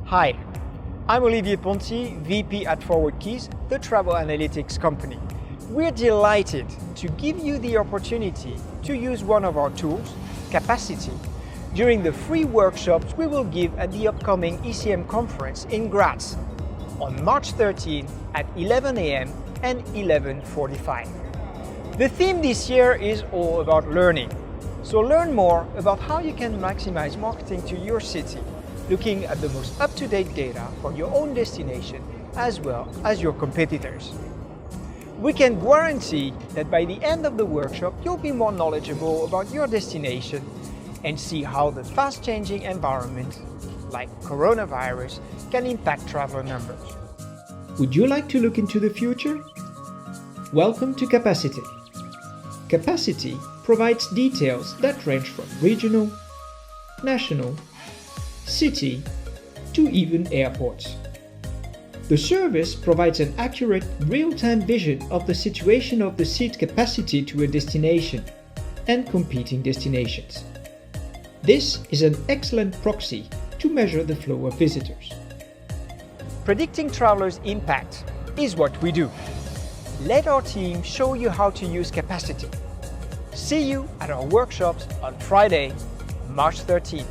Hi, I'm Olivier Ponti, VP at Forward Keys, the travel analytics company. We're delighted to give you the opportunity to use one of our tools, Capacity, during the free workshops we will give at the upcoming ECM conference in Graz on March 13 at 11 a.m. and 11:45. The theme this year is all about learning. So learn more about how you can maximize marketing to your city, looking at the most up-to-date data for your own destination as well as your competitors. We can guarantee that by the end of the workshop, you'll be more knowledgeable about your destination and see how the fast-changing environment, like coronavirus, can impact traveler numbers. Would you like to look into the future? Welcome to Capacity. Capacity provides details that range from regional, national, city, to even airports. The service provides an accurate, real-time vision of the situation of the seat capacity to a destination and competing destinations. This is an excellent proxy to measure the flow of visitors. Predicting travelers' impact is what we do. Let our team show you how to use Capacity. See you at our workshops on Friday, March 13.